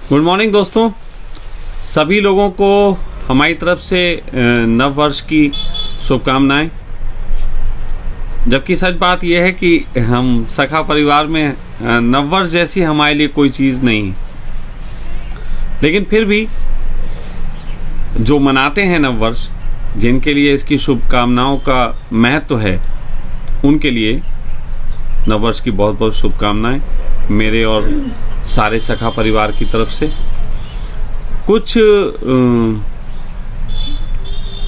Good morning दोस्तों, सभी लोगों को हमारी तरफ से नव वर्ष की शुभकामनाएं। जबकि सच बात यह है कि हम सखा परिवार में नव वर्ष जैसी हमारे लिए कोई चीज़ नहीं है, लेकिन फिर भी जो मनाते हैं नव वर्ष, जिनके लिए इसकी शुभकामनाओं का महत्व है, उनके लिए नव वर्ष की बहुत बहुत शुभकामनाएं मेरे और सारे सखा परिवार की तरफ से। कुछ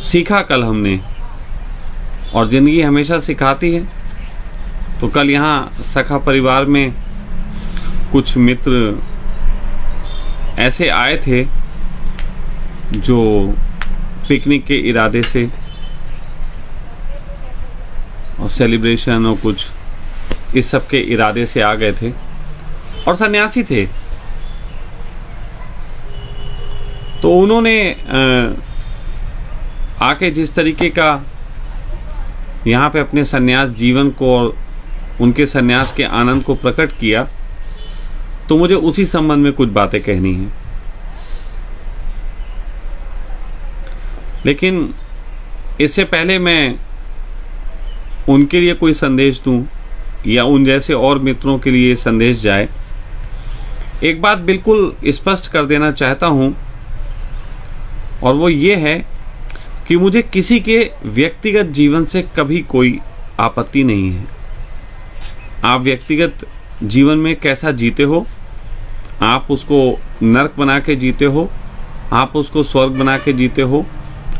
सीखा कल हमने, और जिंदगी हमेशा सिखाती है। तो कल यहाँ सखा परिवार में कुछ मित्र ऐसे आए थे जो पिकनिक के इरादे से और सेलिब्रेशन और कुछ इस सब के इरादे से आ गए थे और सन्यासी थे। तो उन्होंने आके जिस तरीके का यहाँ पे अपने सन्यास जीवन को और उनके सन्यास के आनंद को प्रकट किया, तो मुझे उसी संबंध में कुछ बातें कहनी हैं। लेकिन इससे पहले मैं उनके लिए कोई संदेश दूं या उन जैसे और मित्रों के लिए संदेश जाए, एक बात बिल्कुल स्पष्ट कर देना चाहता हूं, और वो ये है कि मुझे किसी के व्यक्तिगत जीवन से कभी कोई आपत्ति नहीं है। आप व्यक्तिगत जीवन में कैसा जीते हो, आप उसको नरक बना के जीते हो, आप उसको स्वर्ग बना के जीते हो,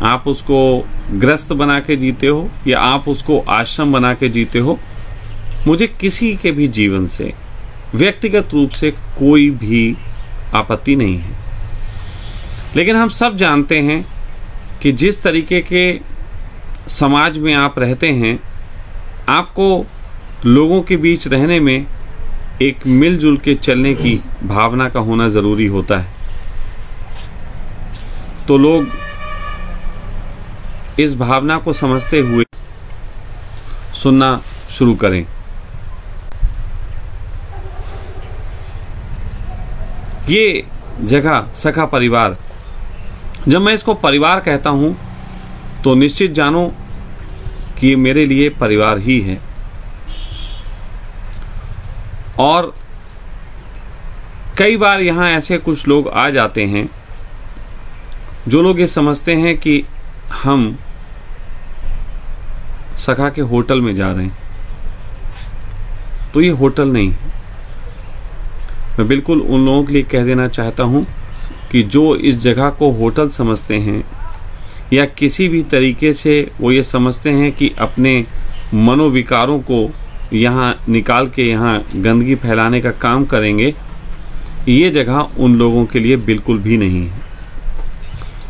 आप उसको ग्रस्त बना के जीते हो, या आप उसको आश्रम बना के जीते हो, मुझे किसी के भी जीवन से व्यक्तिगत रूप से कोई भी आपत्ति नहीं है। लेकिन हम सब जानते हैं कि जिस तरीके के समाज में आप रहते हैं, आपको लोगों के बीच रहने में एक मिलजुल के चलने की भावना का होना जरूरी होता है। तो लोग इस भावना को समझते हुए सुनना शुरू करें। ये जगह सखा परिवार, जब मैं इसको परिवार कहता हूं तो निश्चित जानो कि ये मेरे लिए परिवार ही है। और कई बार यहां ऐसे कुछ लोग आ जाते हैं जो लोग ये समझते हैं कि हम सखा के होटल में जा रहे हैं। तो ये होटल नहीं है। मैं बिल्कुल उन लोगों के लिए कह देना चाहता हूं कि जो इस जगह को होटल समझते हैं, या किसी भी तरीके से वो ये समझते हैं कि अपने मनोविकारों को यहाँ निकाल के यहाँ गंदगी फैलाने का काम करेंगे, ये जगह उन लोगों के लिए बिल्कुल भी नहीं है।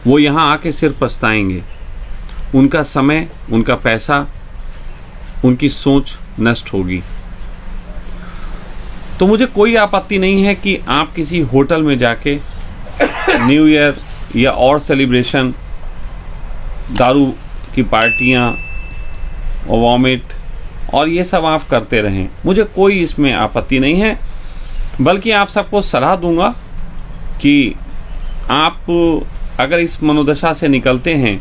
वो यहाँ आके सिर्फ पछताएंगे। उनका समय, उनका पैसा, उनकी सोच नष्ट होगी। तो मुझे कोई आपत्ति नहीं है कि आप किसी होटल में जाके न्यू ईयर या और सेलिब्रेशन, दारू की पार्टियां और वॉमिट और ये सब आप करते रहें। मुझे कोई इसमें आपत्ति नहीं है, बल्कि आप सबको सलाह दूंगा कि आप अगर इस मनोदशा से निकलते हैं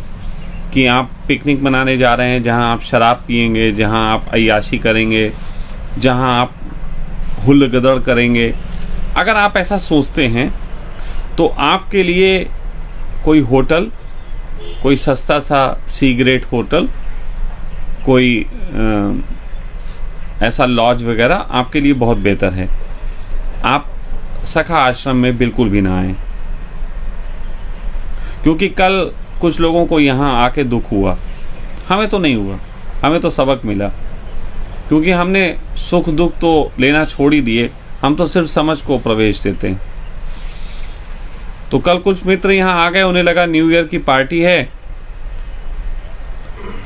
कि आप पिकनिक मनाने जा रहे हैं, जहां आप शराब पिएंगे, जहां आप अय्याशी करेंगे, जहां आप हुल्ल गदड़ करेंगे, अगर आप ऐसा सोचते हैं तो आपके लिए कोई होटल, कोई सस्ता सा सिगरेट होटल, कोई ऐसा लॉज वगैरह आपके लिए बहुत बेहतर है। आप सखा आश्रम में बिल्कुल भी ना आए, क्योंकि कल कुछ लोगों को यहाँ आके दुख हुआ। हमें तो नहीं हुआ, हमें तो सबक मिला, क्योंकि हमने सुख दुख तो लेना छोड़ ही दिए, हम तो सिर्फ समझ को प्रवेश देते हैं। तो कल कुछ मित्र यहाँ आ गए, उन्हें लगा न्यू ईयर की पार्टी है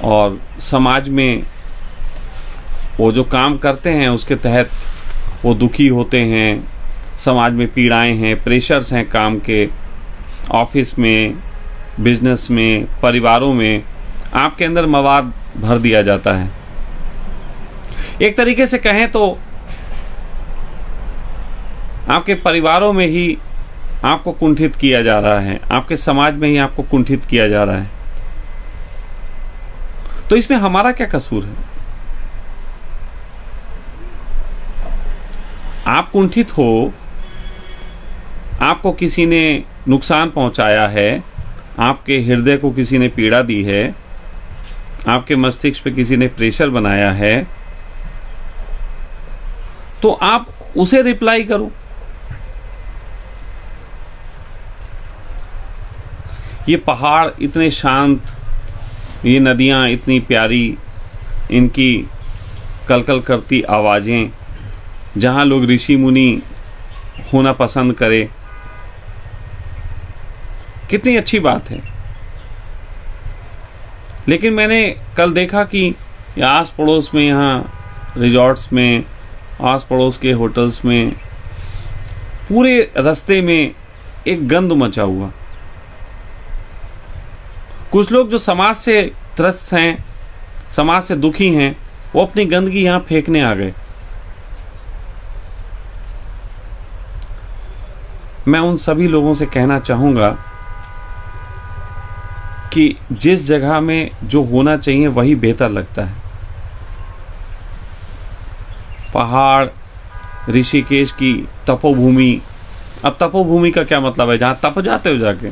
और समाज में वो जो काम करते हैं उसके तहत वो दुखी होते हैं, समाज में पीड़ाएं हैं, प्रेशर्स हैं काम के, ऑफिस में, बिजनेस में, परिवारों में आपके अंदर मवाद भर दिया जाता है। एक तरीके से कहें तो आपके परिवारों में ही आपको कुंठित किया जा रहा है, आपके समाज में ही आपको कुंठित किया जा रहा है, तो इसमें हमारा क्या कसूर है? आप कुंठित हो, आपको किसी ने नुकसान पहुंचाया है, आपके हृदय को किसी ने पीड़ा दी है, आपके मस्तिष्क पे किसी ने प्रेशर बनाया है, तो आप उसे रिप्लाई करो। ये पहाड़ इतने शांत, ये नदियां इतनी प्यारी, इनकी कलकल करती आवाजें, जहां लोग ऋषि मुनि होना पसंद करें, कितनी अच्छी बात है। लेकिन मैंने कल देखा कि आस पड़ोस में, यहाँ रिजॉर्ट्स में, आस पड़ोस के होटल्स में, पूरे रास्ते में एक गंद मचा हुआ। कुछ लोग जो समाज से त्रस्त हैं, समाज से दुखी हैं, वो अपनी गंदगी यहां फेंकने आ गए। मैं उन सभी लोगों से कहना चाहूंगा कि जिस जगह में जो होना चाहिए वही बेहतर लगता है। पहाड़, ऋषिकेश की तपोभूमि। अब तपोभूमि का क्या मतलब है? जहां तप जाते हो जाके,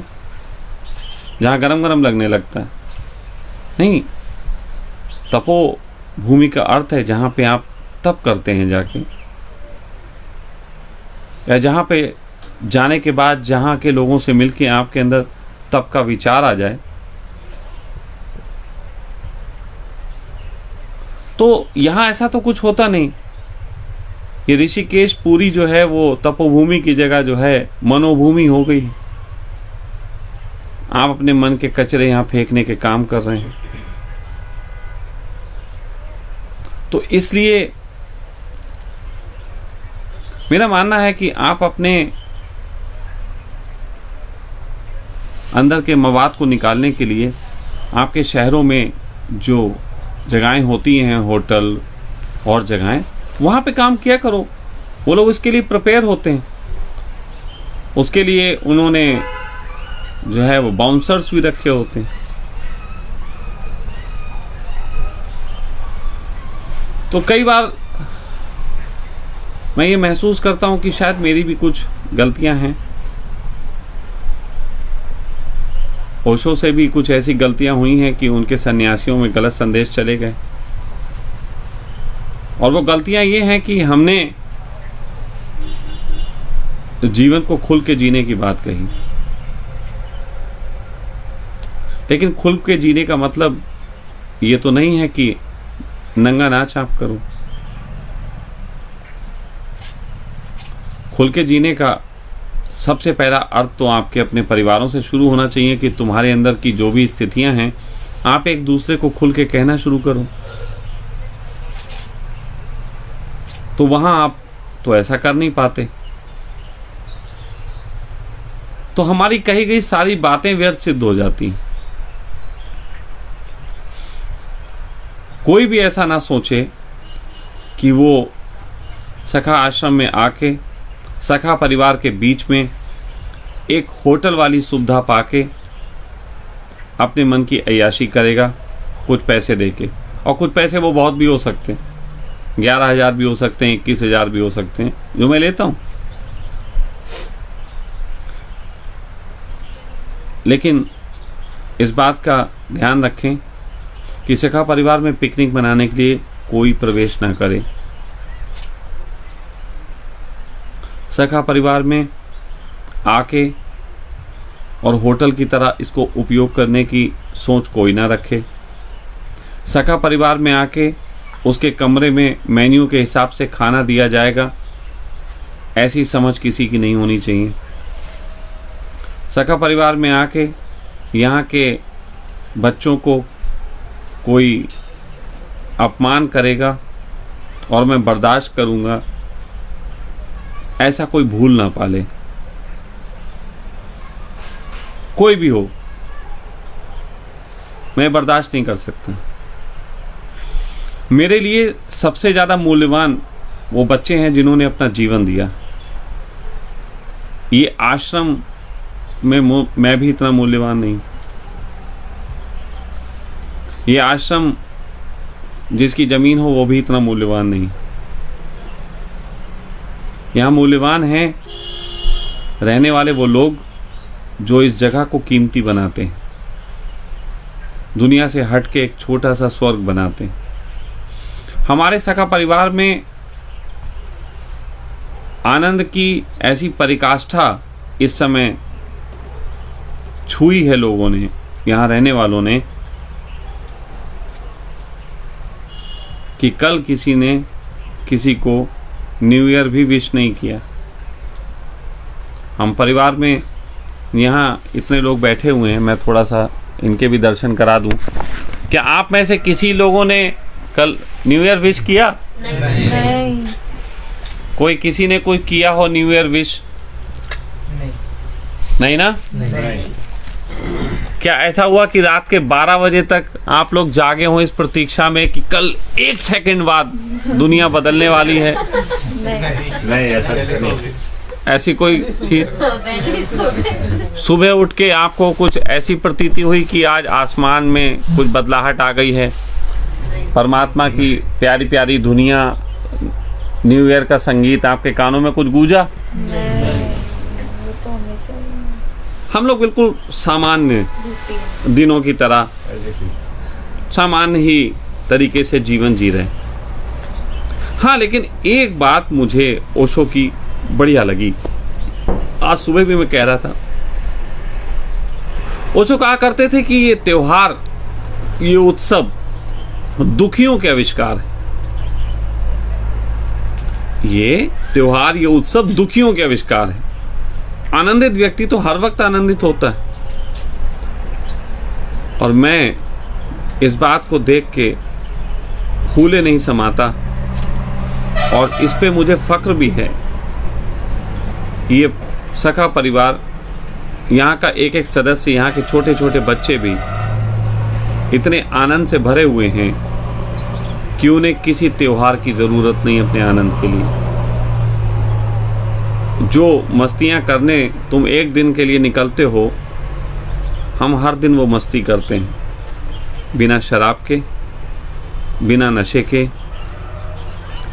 जहां गरम गरम लगने लगता है? नहीं, तपोभूमि का अर्थ है जहां पे आप तप करते हैं जाके, या जहां पे जाने के बाद जहां के लोगों से मिलके आपके अंदर तप का विचार आ जाए। तो यहां ऐसा तो कुछ होता नहीं। ये ऋषिकेश पूरी जो है वो तपोभूमि की जगह जो है मनोभूमि हो गई। आप अपने मन के कचरे यहां फेंकने के काम कर रहे हैं। तो इसलिए मेरा मानना है कि आप अपने अंदर के मवाद को निकालने के लिए आपके शहरों में जो जगहें होती हैं, होटल और जगहें, वहां पे काम किया करो। वो लोग इसके लिए प्रिपेयर होते हैं। उसके लिए उन्होंने जो है वो बाउंसर्स भी रखे होते हैं। तो कई बार मैं ये महसूस करता हूं कि शायद मेरी भी कुछ गलतियां हैं। ओशो से भी कुछ ऐसी गलतियां हुई हैं कि उनके सन्यासियों में गलत संदेश चले गए। और वो गलतियां ये हैं कि हमने जीवन को खुल के जीने की बात कही, लेकिन खुल के जीने का मतलब ये तो नहीं है कि नंगा नाच आप करो। खुल के जीने का सबसे पहला अर्थ तो आपके अपने परिवारों से शुरू होना चाहिए कि तुम्हारे अंदर की जो भी स्थितियां हैं, आप एक दूसरे को खुल के कहना शुरू करो। तो वहां आप तो ऐसा कर नहीं पाते, तो हमारी कही गई सारी बातें व्यर्थ सिद्ध हो जाती हैं। कोई भी ऐसा ना सोचे कि वो सखा आश्रम में आके, सखा परिवार के बीच में एक होटल वाली सुविधा पाके अपने मन की अय्याशी करेगा कुछ पैसे देके। और कुछ पैसे वो बहुत भी हो सकते हैं, 11,000 भी हो सकते हैं, 21,000 भी हो सकते हैं, जो मैं लेता हूं। लेकिन इस बात का ध्यान रखें कि सखा परिवार में पिकनिक मनाने के लिए कोई प्रवेश ना करे। सखा परिवार में आके और होटल की तरह इसको उपयोग करने की सोच कोई ना रखे। सखा परिवार में आके उसके कमरे में मेन्यू के हिसाब से खाना दिया जाएगा, ऐसी समझ किसी की नहीं होनी चाहिए। सखा परिवार में आके यहाँ के बच्चों को कोई अपमान करेगा और मैं बर्दाश्त करूंगा, ऐसा कोई भूल ना पाले। कोई भी हो, मैं बर्दाश्त नहीं कर सकता। मेरे लिए सबसे ज्यादा मूल्यवान वो बच्चे हैं जिन्होंने अपना जीवन दिया। ये आश्रम में मैं भी इतना मूल्यवान नहीं। ये आश्रम जिसकी जमीन हो वो भी इतना मूल्यवान नहीं। यहां मूल्यवान है रहने वाले वो लोग जो इस जगह को कीमती बनाते हैं, दुनिया से हट के एक छोटा सा स्वर्ग बनाते हैं। हमारे सखा परिवार में आनंद की ऐसी परिकाष्ठा इस समय छुई है लोगों ने, यहां रहने वालों ने, कि कल किसी ने किसी को न्यू ईयर भी विश नहीं किया। हम परिवार में यहाँ इतने लोग बैठे हुए हैं, मैं थोड़ा सा इनके भी दर्शन करा दूं। क्या आप में से किसी लोगों ने कल न्यू ईयर विश किया? नहीं। कोई किसी ने कोई किया हो न्यू ईयर विश? नहीं ना? नहीं। क्या ऐसा हुआ कि रात के 12 बजे तक आप लोग जागे हो इस प्रतीक्षा में कि कल 1 सेकंड बाद दुनिया बदलने वाली है? नहीं, ऐसा नहीं। ऐसी कोई चीज? सुबह उठ के आपको कुछ ऐसी प्रतीति हुई कि आज आसमान में कुछ बदलाहट आ गई है, परमात्मा की प्यारी प्यारी दुनिया, न्यू ईयर का संगीत आपके कानों में कुछ गूंजा? हम लोग बिल्कुल सामान्य दिनों की तरह सामान्य ही तरीके से जीवन जी रहे। हाँ, लेकिन एक बात मुझे ओशो की बढ़िया लगी। आज सुबह भी मैं कह रहा था, ओशो कहा करते थे कि ये त्योहार, ये उत्सव दुखियों के आविष्कार है। ये त्योहार, ये उत्सव दुखियों के आविष्कार है। आनंदित व्यक्ति तो हर वक्त आनंदित होता है। और मैं इस बात को देख के फूले नहीं समाता, और इस पे मुझे फक्र भी है। ये सखा परिवार, यहाँ का एक एक सदस्य, यहाँ के छोटे छोटे बच्चे भी इतने आनंद से भरे हुए हैं कि उन्हें किसी त्योहार की जरूरत नहीं अपने आनंद के लिए। जो मस्तियां करने तुम एक दिन के लिए निकलते हो, हम हर दिन वो मस्ती करते हैं, बिना शराब के, बिना नशे के,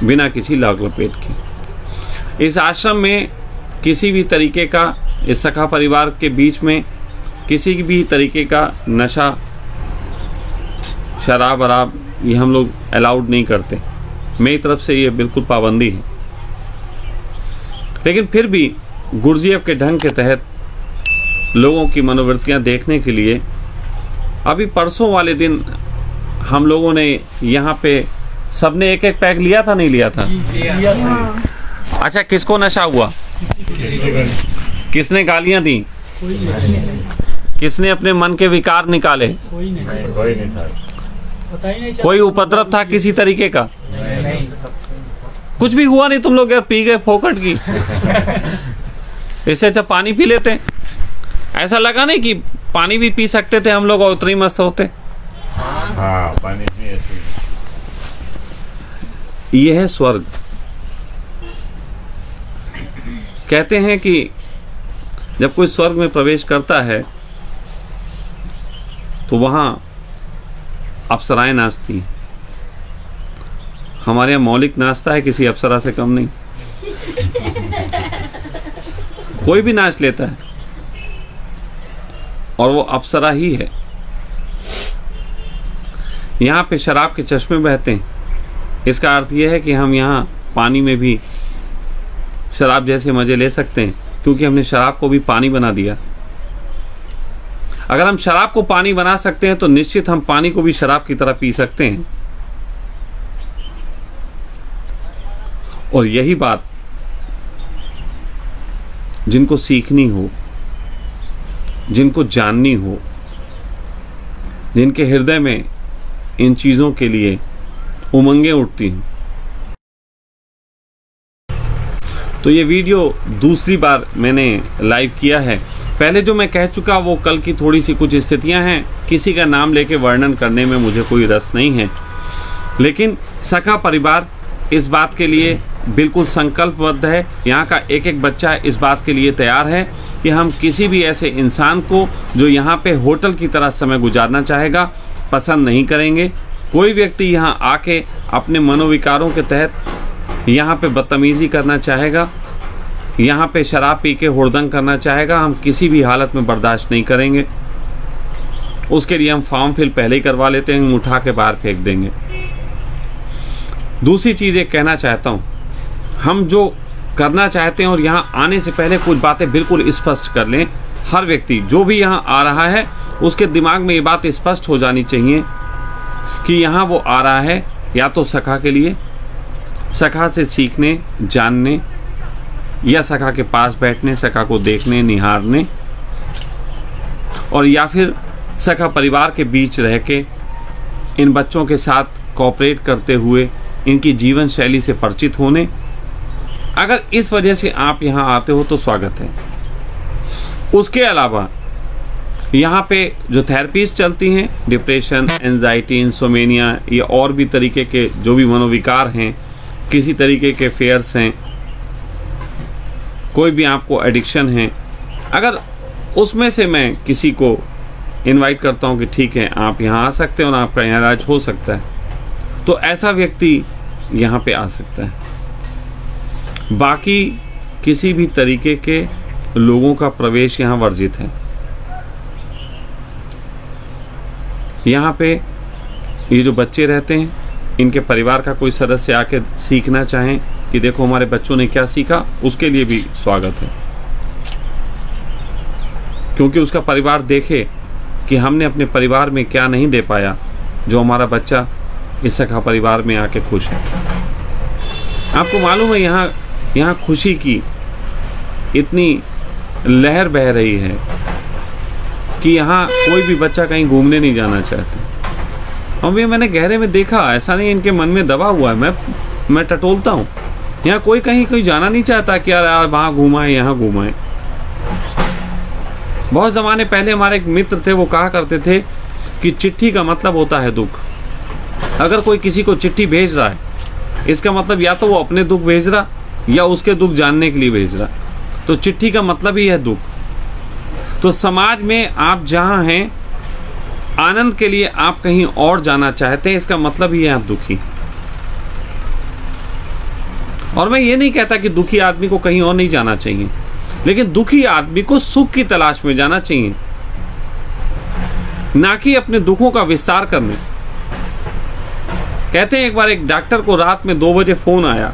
बिना किसी लाग लपेट के। इस आश्रम में किसी भी तरीके का, इस सखा परिवार के बीच में किसी भी तरीके का नशा, शराब वराब, ये हम लोग अलाउड नहीं करते। मेरी तरफ से ये बिल्कुल पाबंदी है। लेकिन फिर भी गुरुजीएफ के ढंग के तहत लोगों की मनोवृत्तियां देखने के लिए अभी परसों वाले दिन हम लोगों ने यहाँ पे सबने एक एक पैक लिया था, नहीं लिया था? अच्छा, किसको नशा हुआ? किसने गालियां दी? किसने अपने मन के विकार निकाले? कोई नहीं था। कोई उपद्रव था किसी तरीके का? कुछ भी हुआ नहीं। तुम लोग यार पी गए फोकट की। इससे अच्छा पानी पी लेते। ऐसा लगा नहीं कि पानी भी पी सकते थे हम लोग और उतनी मस्त होते। हाँ, पानी भी ऐसे। यह है स्वर्ग। कहते हैं कि जब कोई स्वर्ग में प्रवेश करता है तो वहां अप्सराएं नाचती। हमारे यहाँ मौलिक नाचता है, किसी अप्सरा से कम नहीं। कोई भी नाच लेता है और वो अप्सरा ही है। यहाँ पे शराब के चश्मे बहते हैं। इसका अर्थ यह है कि हम यहाँ पानी में भी शराब जैसे मजे ले सकते हैं, क्योंकि हमने शराब को भी पानी बना दिया। अगर हम शराब को पानी बना सकते हैं तो निश्चित हम पानी को भी शराब की तरह पी सकते हैं। और यही बात जिनको सीखनी हो, जिनको जाननी हो, जिनके हृदय में इन चीजों के लिए उमंगें उठती हैं, तो ये वीडियो दूसरी बार मैंने लाइव किया है। पहले जो मैं कह चुका वो कल की थोड़ी सी कुछ स्थितियां हैं, किसी का नाम लेके वर्णन करने में मुझे कोई रस नहीं है। लेकिन सखा परिवार इस बात के लिए बिल्कुल संकल्पबद्ध है, यहाँ का एक एक बच्चा इस बात के लिए तैयार है कि हम किसी भी ऐसे इंसान को जो यहाँ पे होटल की तरह समय गुजारना चाहेगा पसंद नहीं करेंगे। कोई व्यक्ति यहाँ आके अपने मनोविकारों के तहत यहाँ पे बदतमीजी करना चाहेगा, यहाँ पे शराब पी के हुड़दंग करना चाहेगा, हम किसी भी हालत में बर्दाश्त नहीं करेंगे। उसके लिए हम फॉर्म फिल पहले ही करवा लेते हैं, उठा के बाहर फेंक देंगे। दूसरी चीज एक कहना चाहता हूं, हम जो करना चाहते हैं और यहाँ आने से पहले कुछ बातें बिल्कुल स्पष्ट कर लें। हर व्यक्ति जो भी यहाँ आ रहा है उसके दिमाग में ये बात स्पष्ट हो जानी चाहिए कि यहाँ वो आ रहा है या तो सखा के लिए, सखा से सीखने, जानने, या सखा के पास बैठने, सखा को देखने, निहारने, और या फिर सखा परिवार के बीच रह के इन बच्चों के साथ कोऑपरेट करते हुए इनकी जीवन शैली से परिचित होने। अगर इस वजह से आप यहाँ आते हो तो स्वागत है। उसके अलावा यहाँ पे जो थेरेपीज चलती हैं, डिप्रेशन, एंजाइटी, इंसोमेनिया, या और भी तरीके के जो भी मनोविकार हैं, किसी तरीके के फेयर्स हैं, कोई भी आपको एडिक्शन है, अगर उसमें से मैं किसी को इनवाइट करता हूं कि ठीक है आप यहाँ आ सकते हैं और आपका यहाँ इलाज हो सकता है, तो ऐसा व्यक्ति यहाँ पे आ सकता है। बाकी किसी भी तरीके के लोगों का प्रवेश यहाँ वर्जित है। यहाँ पे ये जो बच्चे रहते हैं, इनके परिवार का कोई सदस्य आके सीखना चाहें कि देखो हमारे बच्चों ने क्या सीखा, उसके लिए भी स्वागत है, क्योंकि उसका परिवार देखे कि हमने अपने परिवार में क्या नहीं दे पाया जो हमारा बच्चा इस सखा परिवार में आके खुश है। आपको मालूम है यहाँ खुशी की इतनी लहर बह रही है कि यहाँ कोई भी बच्चा कहीं घूमने नहीं जाना चाहता। और ये मैंने गहरे में देखा, ऐसा नहीं इनके मन में दबा हुआ है, मैं टटोलता हूँ, यहाँ कोई कहीं जाना नहीं चाहता कि यार वहाँ घुमाए, यहाँ घुमाए। बहुत जमाने पहले हमारे एक मित्र थे, वो कहा करते थे कि चिट्ठी का मतलब होता है दुख। अगर कोई किसी को चिट्ठी भेज रहा है, इसका मतलब या तो वो अपने दुख भेज रहा या उसके दुख जानने के लिए भेज रहा, तो चिट्ठी का मतलब ही है दुख। तो समाज में आप जहां हैं, आनंद के लिए आप कहीं और जाना चाहते हैं, इसका मतलब ही है आप दुखी। और मैं ये नहीं कहता कि दुखी आदमी को कहीं और नहीं जाना चाहिए, लेकिन दुखी आदमी को सुख की तलाश में जाना चाहिए, ना कि अपने दुखों का विस्तार करने। कहते हैं एक बार एक डॉक्टर को रात में 2 बजे फोन आया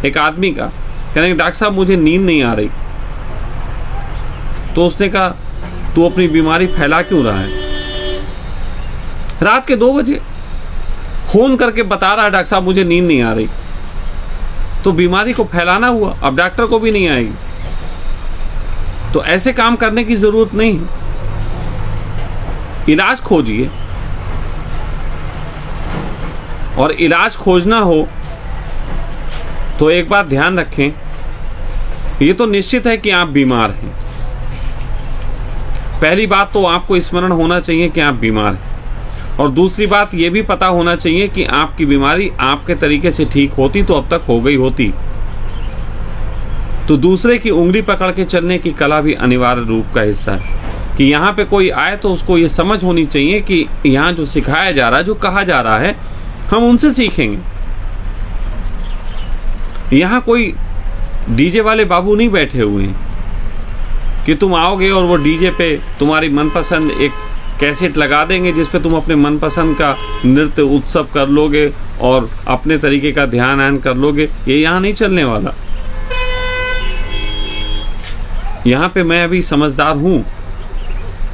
एक आदमी का, कहने डॉक्टर साहब मुझे नींद नहीं आ रही। तो उसने कहा तू अपनी बीमारी फैला क्यों रहा है? रात के 2 बजे फोन करके बता रहा है डॉक्टर साहब मुझे नींद नहीं आ रही। तो बीमारी को फैलाना हुआ, अब डॉक्टर को भी नहीं आएगी। तो ऐसे काम करने की जरूरत नहीं है, इलाज खोजिए। और इलाज खोजना हो तो एक बात ध्यान रखें, ये तो निश्चित है कि आप बीमार हैं। पहली बात तो आपको स्मरण होना चाहिए कि आप बीमार हैं, और दूसरी बात ये भी पता होना चाहिए कि आपकी बीमारी आपके तरीके से ठीक होती तो अब तक हो गई होती। तो दूसरे की उंगली पकड़ के चलने की कला भी अनिवार्य रूप का हिस्सा है कि यहाँ पे कोई आए तो उसको ये समझ होनी चाहिए कि यहाँ जो सिखाया जा रहा है, जो कहा जा रहा है, हम उनसे सीखेंगे। यहाँ कोई डीजे वाले बाबू नहीं बैठे हुए हैं कि तुम आओगे और वो डीजे पे तुम्हारी मनपसंद एक कैसेट लगा देंगे जिसपे तुम अपने मनपसंद का नृत्य उत्सव कर लोगे और अपने तरीके का ध्यान आन कर लोगे। ये यहाँ नहीं चलने वाला। यहाँ पे मैं अभी समझदार हूँ,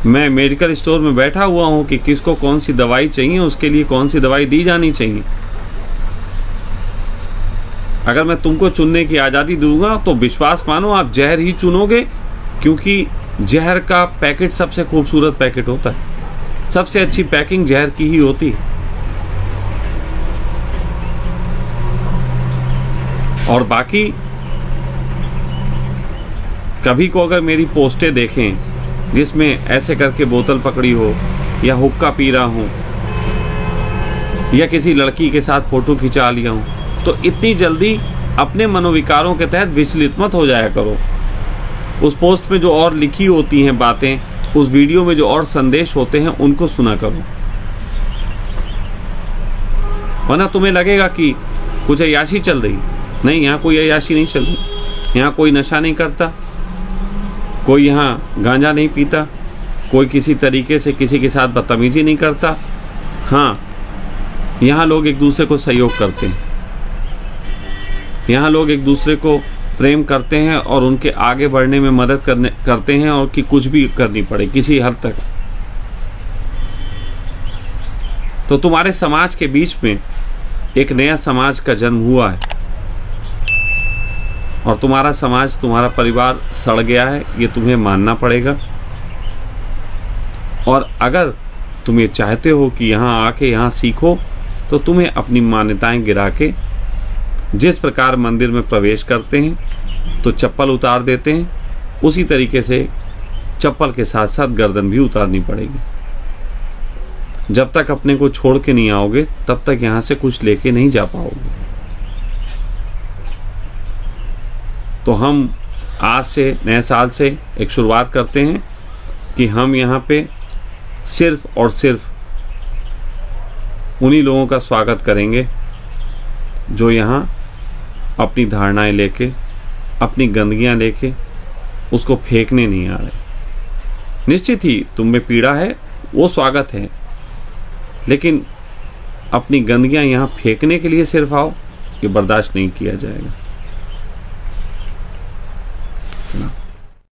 मैं मेडिकल स्टोर में बैठा हुआ हूँ कि किसको कौन सी दवाई चाहिए, उसके लिए कौन सी दवाई दी जानी चाहिए। अगर मैं तुमको चुनने की आज़ादी दूंगा तो विश्वास मानो आप जहर ही चुनोगे, क्योंकि जहर का पैकेट सबसे खूबसूरत पैकेट होता है, सबसे अच्छी पैकिंग जहर की ही होती है। और बाकी कभी को अगर मेरी पोस्टें देखें जिसमें ऐसे करके बोतल पकड़ी हो या हुक्का पी रहा हूं या किसी लड़की के साथ फोटो खिंचा लिया हूं, तो इतनी जल्दी अपने मनोविकारों के तहत विचलित मत हो जाया करो। उस पोस्ट में जो और लिखी होती हैं बातें, उस वीडियो में जो और संदेश होते हैं, उनको सुना करो। वरना तुम्हें लगेगा कि कुछ अय्याशी चल रही। नहीं, यहाँ कोई अय्याशी नहीं चल रही। यहाँ कोई नशा नहीं करता, कोई यहाँ गांजा नहीं पीता, कोई किसी तरीके से किसी के साथ बदतमीजी नहीं करता। हाँ, यहाँ लोग एक दूसरे को सहयोग करते हैं, यहाँ लोग एक दूसरे को प्रेम करते हैं और उनके आगे बढ़ने में मदद करते हैं, और कि कुछ भी करनी पड़े किसी हद तक। तो तुम्हारे समाज के बीच में एक नया समाज का जन्म हुआ है, और तुम्हारा समाज, तुम्हारा परिवार सड़ गया है, ये तुम्हें मानना पड़ेगा। और अगर तुम ये चाहते हो कि यहाँ आके यहाँ सीखो, तो तुम्हें अपनी मान्यताएं गिरा के, जिस प्रकार मंदिर में प्रवेश करते हैं तो चप्पल उतार देते हैं, उसी तरीके से चप्पल के साथ साथ गर्दन भी उतारनी पड़ेगी। जब तक अपने को छोड़ के नहीं आओगे, तब तक यहां से कुछ लेके नहीं जा पाओगे। तो हम आज से, नए साल से एक शुरुआत करते हैं कि हम यहाँ पे सिर्फ और सिर्फ उन्हीं लोगों का स्वागत करेंगे जो यहाँ अपनी धारणाएं लेके, अपनी गंदगियां लेके उसको फेंकने नहीं आ रहे। निश्चित ही तुम में पीड़ा है, वो स्वागत है, लेकिन अपनी गंदगियां यहाँ फेंकने के लिए सिर्फ आओ, ये बर्दाश्त नहीं किया जाएगा।